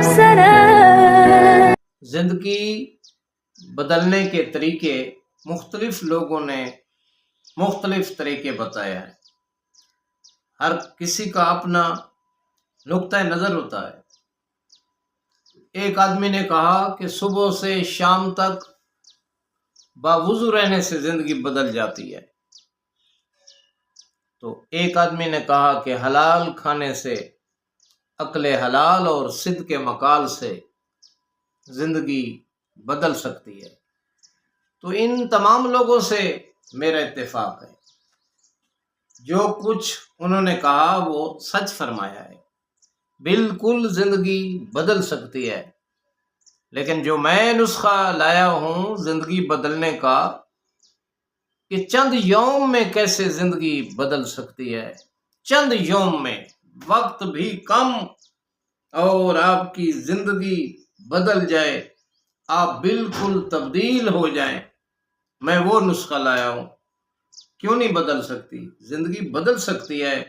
حسنا. زندگی بدلنے کے طریقے مختلف لوگوں نے مختلف طریقے بتایا ہے. ہر کسی کا اپنا نقطہ نظر ہوتا ہے. ایک آدمی نے کہا کہ صبح سے شام تک باوضو رہنے سے زندگی بدل جاتی ہے. تو ایک آدمی نے کہا کہ حلال کھانے سے، عقل حلال اور صدق مقال سے زندگی بدل سکتی ہے. تو ان تمام لوگوں سے میرا اتفاق ہے. جو کچھ انہوں نے کہا وہ سچ فرمایا ہے. بالکل زندگی بدل سکتی ہے. لیکن جو میں نسخہ لایا ہوں زندگی بدلنے کا، کہ چند یوم میں کیسے زندگی بدل سکتی ہے. چند یوم میں، وقت بھی کم، اور آپ کی زندگی بدل جائے، آپ بالکل تبدیل ہو جائیں. میں وہ نسخہ لایا ہوں. کیوں نہیں بدل سکتی؟ زندگی بدل سکتی ہے.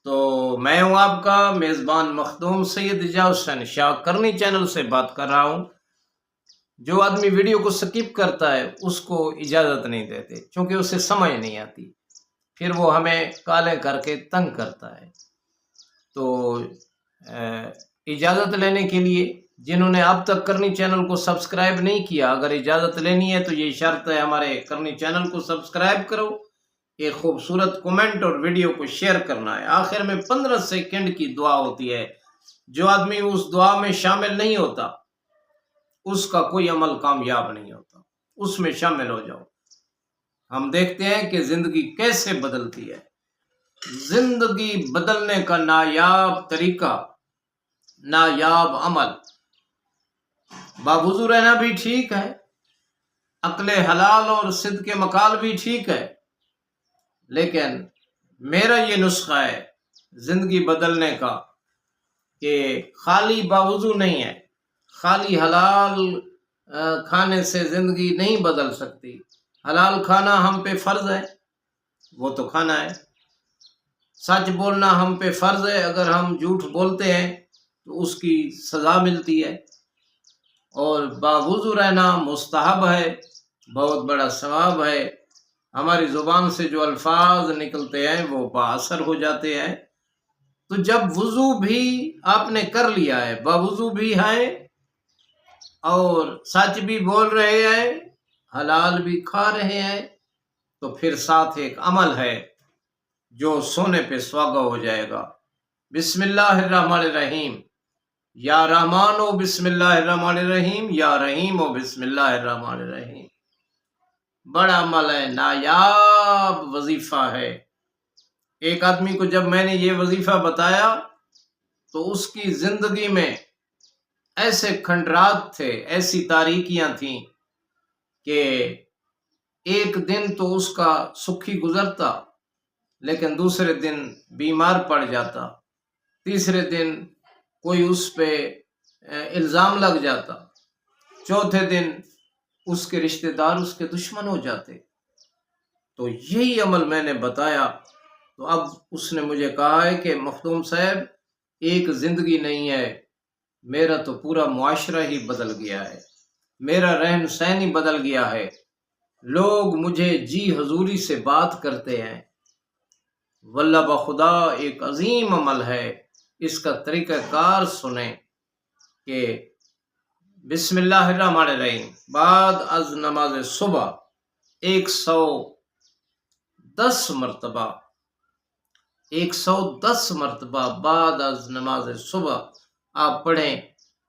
تو میں ہوں آپ کا میزبان مخدوم سید اعجاز حسین شاہ، کرنی چینل سے بات کر رہا ہوں. جو آدمی ویڈیو کو سکپ کرتا ہے اس کو اجازت نہیں دیتے، چونکہ اسے سمجھ نہیں آتی، پھر وہ ہمیں کالیں کر کے تنگ کرتا ہے. تو اجازت لینے کے لیے جنہوں نے اب تک کرنی چینل کو سبسکرائب نہیں کیا، اگر اجازت لینی ہے تو یہ شرط ہے، ہمارے کرنی چینل کو سبسکرائب کرو، ایک خوبصورت کومنٹ اور ویڈیو کو شیئر کرنا ہے. آخر میں 15 سیکنڈ کی دعا ہوتی ہے. جو آدمی اس دعا میں شامل نہیں ہوتا اس کا کوئی عمل کامیاب نہیں ہوتا. اس میں شامل ہو جاؤ. ہم دیکھتے ہیں کہ زندگی کیسے بدلتی ہے. زندگی بدلنے کا نایاب طریقہ، نایاب عمل. باوضو رہنا بھی ٹھیک ہے، عقل حلال اور صدق مقال بھی ٹھیک ہے، لیکن میرا یہ نسخہ ہے زندگی بدلنے کا کہ خالی باوضو نہیں ہے، خالی حلال کھانے سے زندگی نہیں بدل سکتی. حلال کھانا ہم پہ فرض ہے، وہ تو کھانا ہے. سچ بولنا ہم پہ فرض ہے، اگر ہم جھوٹ بولتے ہیں تو اس کی سزا ملتی ہے. اور باوضو رہنا مستحب ہے، بہت بڑا ثواب ہے. ہماری زبان سے جو الفاظ نکلتے ہیں وہ بااثر ہو جاتے ہیں. تو جب وضو بھی آپ نے کر لیا ہے، باوضو بھی ہے، اور سچ بھی بول رہے ہیں، حلال بھی کھا رہے ہیں، تو پھر ساتھ ایک عمل ہے جو سونے پہ سواگا ہو جائے گا. بسم اللہ الرحمن الرحیم. یا رحمان و بسم اللہ الرحمن الرحیم، یا رحیم و بسم اللہ الرحمن الرحیم. بڑا عمل ہے، نایاب وظیفہ ہے. ایک آدمی کو جب میں نے یہ وظیفہ بتایا تو اس کی زندگی میں ایسے کھنڈرات تھے، ایسی تاریکیاں تھیں کہ ایک دن تو اس کا سکھی گزرتا، لیکن دوسرے دن بیمار پڑ جاتا، تیسرے دن کوئی اس پہ الزام لگ جاتا، چوتھے دن اس کے رشتہ دار اس کے دشمن ہو جاتے. تو یہی عمل میں نے بتایا. تو اب اس نے مجھے کہا ہے کہ مخدوم صاحب ایک زندگی نہیں ہے، میرا تو پورا معاشرہ ہی بدل گیا ہے، میرا رہن سہن ہی بدل گیا ہے. لوگ مجھے جی حضوری سے بات کرتے ہیں. واللہ بخدا ایک عظیم عمل ہے. اس کا طریقہ کار سنیں کہ بسم اللہ الرحمن الرحیم بعد از نماز صبح 110 مرتبہ بعد از نماز صبح آپ پڑھیں،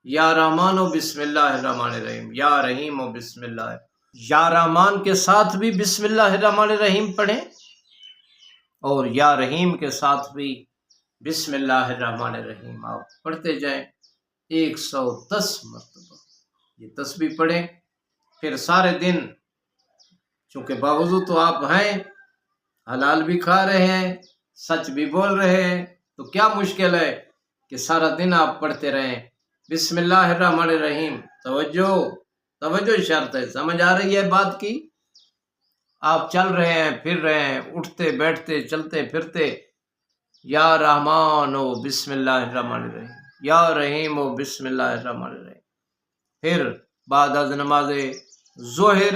یا رحمان و بسم اللہ الرحمن الرحیم، یا رحیم و بسم اللہ. یا رحمان کے ساتھ بھی بسم اللہ الرحمن الرحیم پڑھیں، اور یا رحیم کے ساتھ بھی بسم اللہ الرحمن الرحیم آپ پڑھتے جائیں 110 مرتبہ. یہ تسبیح پڑھیں. پھر سارے دن، چونکہ باوضو تو آپ ہیں، حلال بھی کھا رہے ہیں، سچ بھی بول رہے ہیں، تو کیا مشکل ہے کہ سارا دن آپ پڑھتے رہیں بسم اللہ الرحمن الرحیم. توجہ شرط ہے. سمجھ آ رہی ہے بات کی؟ آپ چل رہے ہیں، پھر رہے ہیں، اٹھتے بیٹھتے چلتے پھرتے، یا رحمان و بسم اللہ الرحمن الرحیم. یا رحیم و بسم اللہ الرحمن الرحیم۔ پھر بعد از نماز ظہر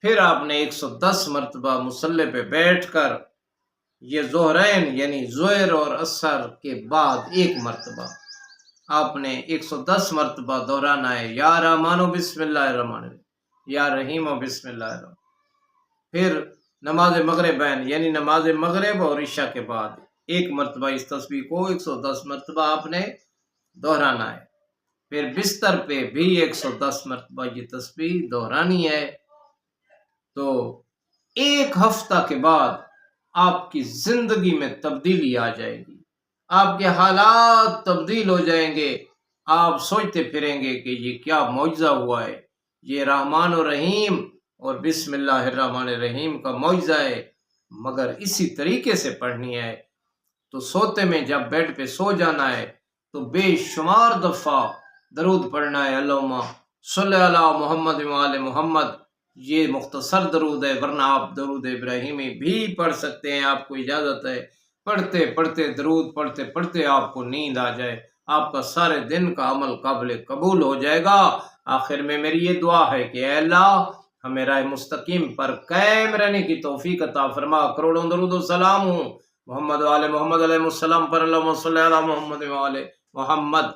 پھر آپ نے 110 مرتبہ مصلی پہ بیٹھ کر یہ ظہرین یعنی ظہر اور عصر کے بعد ایک مرتبہ آپ نے 110 مرتبہ دہرانا ہے، یا رحمان و بسم اللہ الرحمن الرحیم، یا رحیم و بسم اللہ الرحمن۔ پھر نماز مغربین یعنی نماز مغرب اور عشاء کے بعد ایک مرتبہ اس تسبیح کو 110 مرتبہ آپ نے دہرانا ہے۔ پھر بستر پہ بھی 110 مرتبہ یہ تسبیح دہرانی ہے۔ تو ایک ہفتہ کے بعد آپ کی زندگی میں تبدیلی آ جائے گی، آپ کے حالات تبدیل ہو جائیں گے، آپ سوچتے پھریں گے کہ یہ کیا معجزہ ہوا ہے، یہ رحمان و رحیم اور بسم اللہ الرحمن الرحیم کا معجزہ ہے۔ مگر اسی طریقے سے پڑھنی ہے۔ تو سوتے میں جب بیڈ پہ سو جانا ہے تو بے شمار دفعہ درود پڑھنا ہے، اللہم صلی علی محمد وآل محمد۔ یہ مختصر درود ہے، ورنہ آپ درود ابراہیمی بھی پڑھ سکتے ہیں، آپ کو اجازت ہے۔ پڑھتے پڑھتے درود پڑھتے پڑھتے آپ کو نیند آ جائے، آپ کا سارے دن کا عمل قابل قبول ہو جائے گا۔ آخر میں میری یہ دعا ہے کہ اے اللہ ہمیں راہ مستقیم پر قائم رہنے کی توفیق عطا فرما۔ کروڑوں درود و سلام ہوں محمد وآل محمد علیہ السلام پر، اللہم صلی علی محمد وآل محمد۔